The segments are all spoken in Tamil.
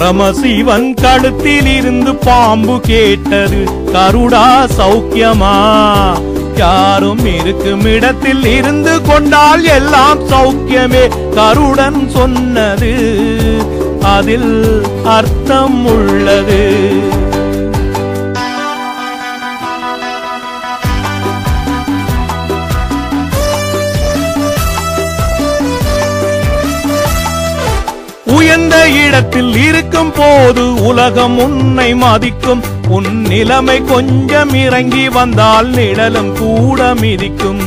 பரமசிவன் கழுத்தில் இருந்து பாம்பு கேட்டது, கருடா சௌக்கியமா? யாரும் இருக்கும் இடத்தில் இருந்து கொண்டால் எல்லாம் சௌக்கியமே. கருடன் சொன்னது அதில் அர்த்தம் உள்ளது. உயர்ந்த இடத்தில் இருக்கும் போது உலகம் உன்னை மதிக்கும். உன் நிலைமை கொஞ்சம் இறங்கி வந்தால் நிழலும் கூட மிதிக்கும்.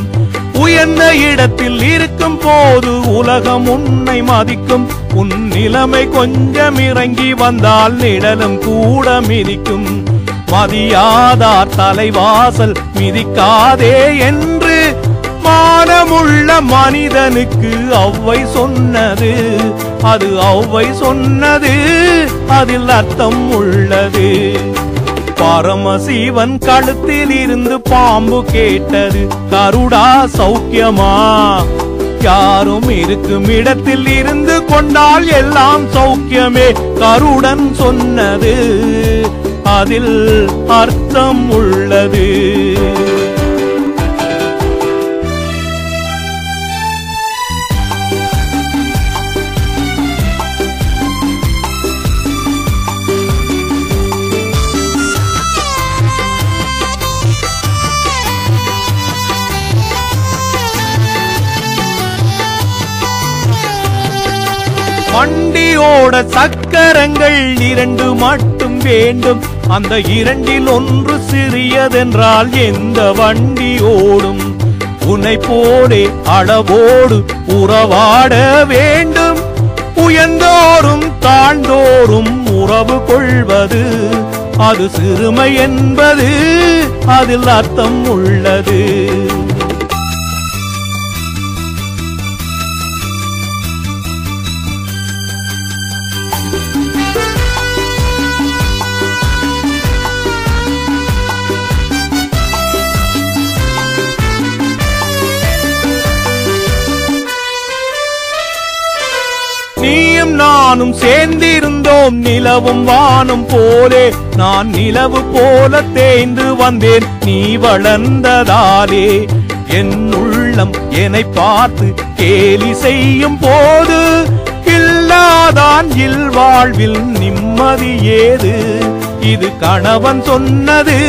உயர்ந்த இடத்தில் இருக்கும் போது உலகம் உன்னை மதிக்கும். உன் நிலைமை கொஞ்சம் இறங்கி வந்தால் நிழலும் கூட மிதிக்கும். மதியாதார் தலைவாசல் மிதிக்காதே என்று மானமுள்ள மனிதனுக்கு ஔவை சொன்னது. அது ஔவை சொன்னது, அதில் அர்த்தம் உள்ளது. பரமசிவன் கழுத்தில் இருந்து பாம்பு கேட்டது, கருடா சௌக்கியமா? யாரும் இருக்கும் இடத்தில் இருந்து கொண்டால் எல்லாம் சௌக்கியமே. கருடன் சொன்னது அதில் அர்த்தம் உள்ளது. வண்டியோட சக்கரங்கள் 2 மட்டும் வேண்டும். அந்த 2ல் ஒன்று சிறியதென்றால் எந்த வண்டி ஓடும்? உன்னை போலே அளவோடு உறவாட வேண்டும். உயர்ந்தோறும் தாழ்ந்தோறும் உறவு கொள்வது அது சிறுமை என்பது அதில் அர்த்தம் உள்ளது. நீயும் நானும் சேர்ந்திருந்தோம் நிலவும் வானும் போலே. நான் நிலவு போல தேய்ந்து வந்தேன் நீ வளர்ந்ததாலே. என் உள்ளம் என்னை பார்த்து கேலி செய்யும் போது இல்லாதான் இல்வாழ்வில் நிம்மதி ஏது? இது கணவன் சொன்னது,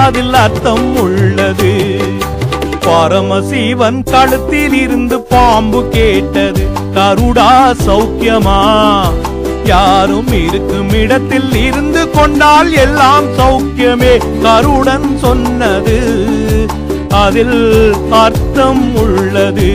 அதில் அர்த்தம் உள்ளது. பரமசிவன் கழுத்தில் இருந்து பாம்பு கேட்டது, கருடா சௌக்கியமா? யாரும் இருக்கும் இடத்தில் இருந்து கொண்டால் எல்லாம் சௌக்கியமே. கருடன் சொன்னது அதில் அர்த்தம் உள்ளது.